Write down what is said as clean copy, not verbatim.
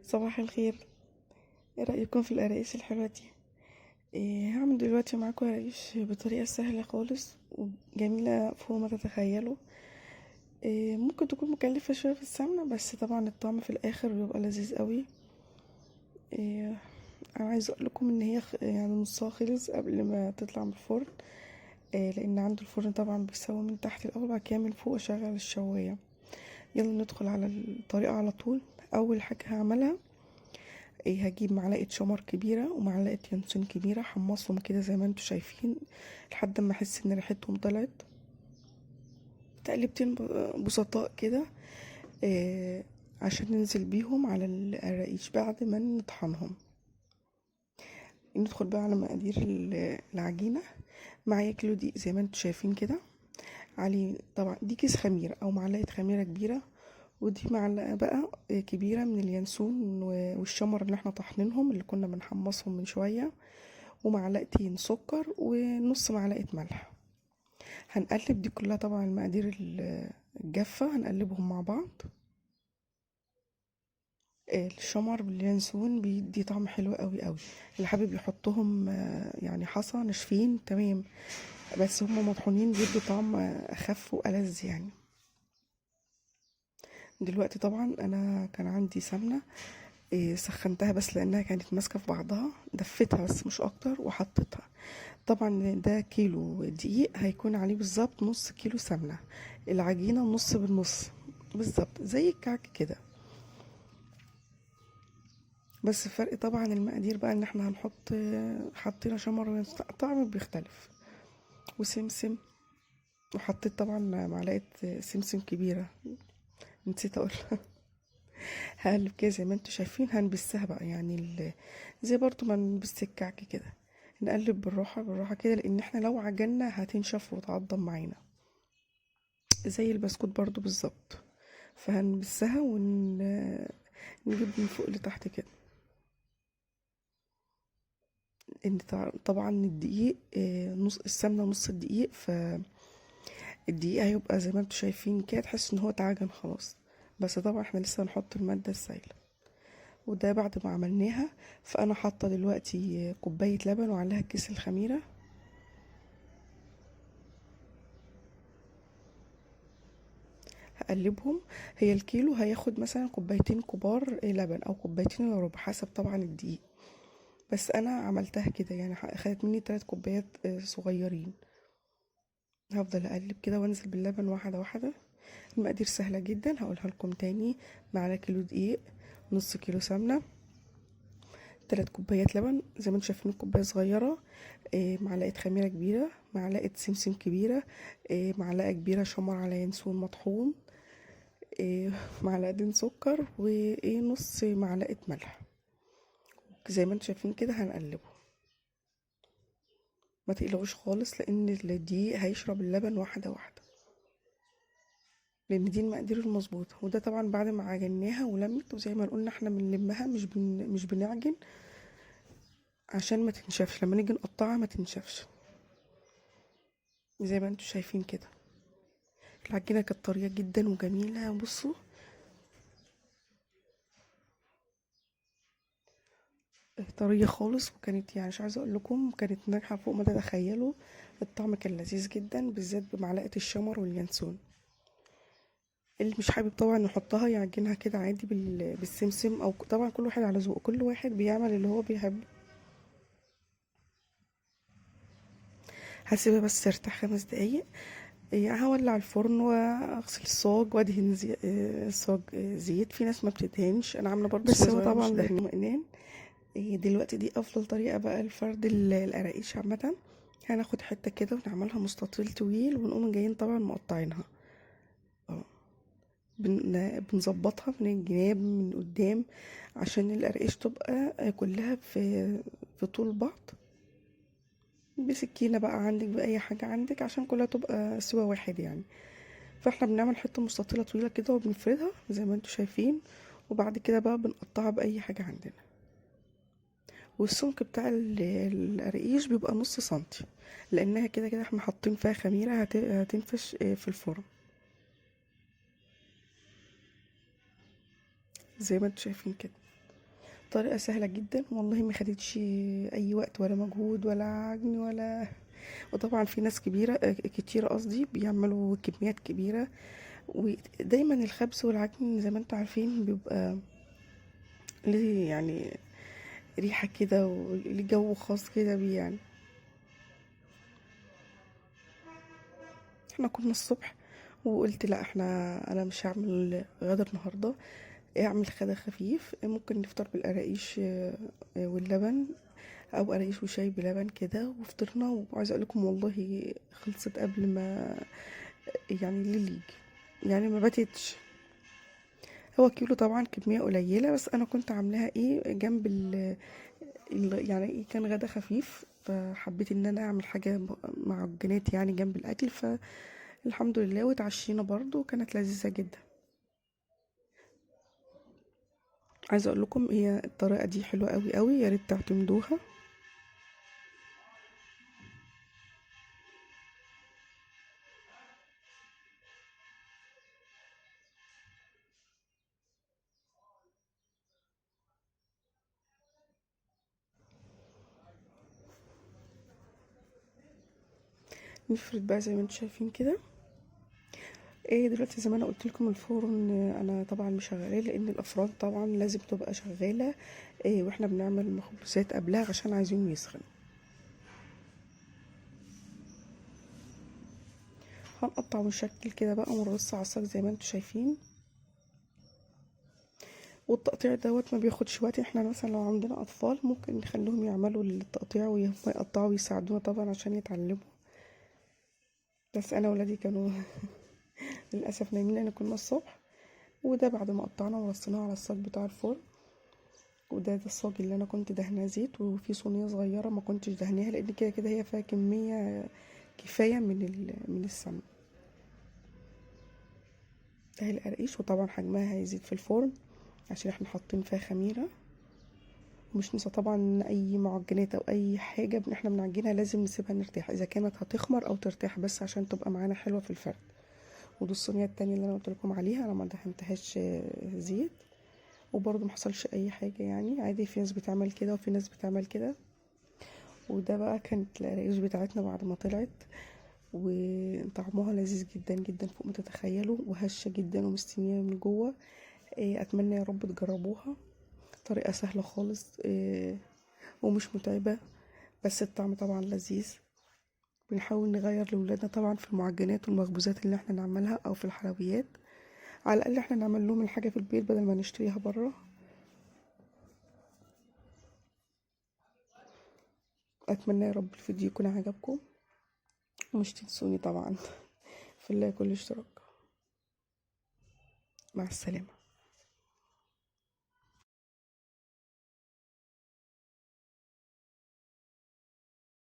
صباح الخير. ايه رأيكم في القراقيش الحلوة دي؟ هعمل دلوقتي معاكم قراقيش بطريقة سهلة خالص وجميلة فوق ما تتخيلوا. ممكن تكون مكلفة شوية في السمنة، بس طبعا الطعم في الآخر بيبقى لذيذ قوي. إيه انا عايزة اقول لكم ان هي يعني نصها خلص قبل ما تطلع من الفرن. لان عنده الفرن طبعا بيسوي من تحت الاول، بعد كده من فوق اشغل الشواية. يلا ندخل على الطريقة على طول. اول حاجة هعملها، هجيب معلقة شمر كبيرة ومعلقة ينسون كبيرة، حمصهم كده زي ما انتوا شايفين لحد ما احس ان ريحتهم طلعت. تقلبتين بسطاء كده، عشان ننزل بيهم على الرقيش بعد ما نطحنهم. ندخل بقى على مقادير العجينة. معايا كيلو دقيق زي ما انتوا شايفين كده، عليه طبعا دي كيس خميرة او معلقة خميرة كبيرة، ودي معلقة بقى كبيرة من اليانسون والشمر اللي احنا طحنينهم اللي كنا بنحمصهم من شوية، ومعلقتين سكر ونص معلقة ملح. هنقلب دي كلها طبعا المقادير الجافة، هنقلبهم مع بعض. الشمر باليانسون بيدي طعم حلو قوي قوي. اللي حابب يحطهم يعني حصى ناشفين تمام، بس هم مطحونين بيدوا طعم اخف والذ يعني. دلوقتي طبعا انا كان عندي سمنة، سخنتها بس لانها كانت ماسكة في بعضها، دفتها بس مش اكتر وحطيتها. طبعا ده كيلو دقيق هيكون عليه بالظبط نص كيلو سمنة. العجينة نص بالنص بالظبط زي الكعك كده. بس الفرق طبعا المقادير بقى ان احنا هنحط، حطينا شمر طعم بيختلف، وسمسم. وحطيت طبعا معلقة سمسم كبيرة، نسيت اقول. هقلب كده زي ما انتوا شايفين، هنبسها بقى يعني زي برضو ما نبس الكعك كده. نقلب بالراحة بالراحة كده، لان احنا لو عجلنا هتنشف وتعضم معانا زي البسكوت برضو بالظبط. فهنبسها نجيب من فوق لتحت كده. ان طبعا الدقيق، نص السمنه نص الدقيق، فالدقيق هيبقى زي ما انتوا شايفين كده، تحس ان هو اتعجن خلاص. بس طبعا احنا لسه هنحط الماده السائله. وده بعد ما عملناها. فانا حاطه دلوقتي كوبايه لبن وعليها كيس الخميره. هقلبهم. هي الكيلو هياخد مثلا كوبايتين كبار لبن او كوبايتين الا ربع حسب طبعا الدقيق. بس انا عملتها كده يعني اخدت مني 3 كوبايات صغيرين. هفضل اقلب كده وانزل باللبن واحده واحده. المقادير سهله جدا هقولها لكم تاني. معانا كيلو دقيق، نص كيلو سمنه، 3 كوبايات لبن زي ما انتم شايفين كوبايه صغيره، معلقه خميره كبيره، معلقه سمسم كبيره، معلقه كبيره شمر على ينسون مطحون، معلقتين سكر، نص معلقه ملح. زي ما انتم شايفين كده هنقلبه. ما تقلقوش خالص لان الدقيق هيشرب اللبن واحده واحده، لان دي المقادير المظبوطه. وده طبعا بعد ما عجناها ولمت، وزي ما قلنا احنا بنلمها مش بنعجن عشان ما تنشفش، لما نيجي نقطعها ما تنشفش. زي ما انتوا شايفين كده العجينه كانت طريه جدا وجميله. بصوا طريه خالص، وكانت يعني مش عايزه اقول لكم كانت ناجحه فوق ما تتخيلوا. الطعم كان لذيذ جدا بالذات بمعلقه الشمر واليانسون. اللي مش حابب طبعا يحطها يعجنها كده عادي بالسمسم، او طبعا كل واحد على ذوقه، كل واحد بيعمل اللي هو بيحبه. هسيبها بس ترتاح 5 دقايق. هولع الفرن واغسل الصاج وادهن الصاج زيت. في ناس ما بتدهنش، انا عامله برضه بس هو طبعا اطمئنان. دلوقتي دي افضل طريقه بقى لفرد القراقيش عامه. هناخد حته كده ونعملها مستطيل طويل، ونقوم جايين طبعا مقطعينها. اه بنظبطها من الجناب من قدام عشان القراقيش تبقى كلها في طول بعض. بسكينة بقى عندك بأي حاجة عندك عشان كلها تبقى سوا واحد يعني. فاحنا بنعمل حتة مستطيلة طويلة كده وبنفردها زي ما انتوا شايفين، وبعد كده بقى بنقطعها بأي حاجة عندنا. والسمك بتاع القرقيش بيبقى نص سنتي، لأنها كده كده احنا حاطين فيها خميرة هتنفش في الفرن زي ما انتوا شايفين كده. طريقة سهلة جدا والله، ما خدتش اي وقت ولا مجهود ولا عجن ولا. وطبعا في ناس كتيرة قصدي بيعملوا كميات كبيرة. ودايما الخبز والعجن زي ما انتوا عارفين بيبقى ليه يعني ريحة كده وليه جو خاص كده بيه يعني. احنا كنا الصبح وقلت لا انا مش هعمل غدا النهارده، اعمل غدا خفيف ممكن نفطر بالقراقيش واللبن، او قراقيش وشاي بلبن كده، وفطرنا. وعايزه اقول لكم والله خلصت قبل ما يعني الليل يجي، يعني ما باتتش. هو كيلو طبعا كميه قليله، بس انا كنت عاملاها ايه جنب يعني ايه كان غدا خفيف، فحبيت ان انا اعمل حاجه معجنات يعني جنب الاكل. فالحمد لله واتعشينا برضو وكانت لذيذه جدا. عايزه اقول لكم هي الطريقه دي حلوه قوي قوي، يا ريت تعتمدوها. نفرد بقى زي ما انتم شايفين كده. ايه دلوقتي زي ما انا قلت لكم الفرن انا طبعا مشغلاه لان الافران طبعا لازم تبقى شغاله. إيه واحنا بنعمل المخبوزات قبلها عشان عايزين يسخن. هنقطع ونشكل كده بقى ونرص على الصاج زي ما انتم شايفين. والتقطيع دوت ما بياخدش وقت. احنا مثلا لو عندنا اطفال ممكن نخليهم يعملوا التقطيع وهم يقطعوا ويساعدونا طبعا عشان يتعلموا. بس انا ولادي كانوا للاسف نايمين لان كنا الصبح. وده بعد ما قطعنا ورصيناه على الصاج بتاع الفرن. وده الصاج اللي انا كنت دهناه زيت، وفي صينيه صغيره ما كنتش دهناها لان كده كده هي فيها كميه كفايه من السمن. ده القرقيش، وطبعا حجمها هيزيد في الفرن عشان احنا حاطين فيها خميره. ومش ننسى طبعا ان اي معجنات او اي حاجه احنا بنعجنها لازم نسيبها نرتاح، اذا كانت هتخمر او ترتاح بس عشان تبقى معانا حلوه في الفرد. ودي الصينيه التانية اللي انا قلت لكم عليها، انا ما دهنتهاش زيت. وبرضه ما حصلش اي حاجه يعني، عادي. في ناس بتعمل كده وفي ناس بتعمل كده. وده بقى كانت القراقيش بتاعتنا بعد ما طلعت، وطعمها لذيذ جدا جدا فوق ما تتخيلوا، وهشه جدا ومستويه من جوه. اتمنى يا رب تجربوها. طريقه سهله خالص ومش متعبه، بس الطعم طبعا لذيذ. بنحاول نغير لولادنا طبعا في المعجنات والمخبوزات اللي احنا نعملها او في الحلويات. على الاقل احنا نعمل لهم الحاجه في البيت بدل ما نشتريها بره. اتمنى يا رب الفيديو يكون عجبكم، ومش تنسوني طبعا في الله كل اشتراك. مع السلامه.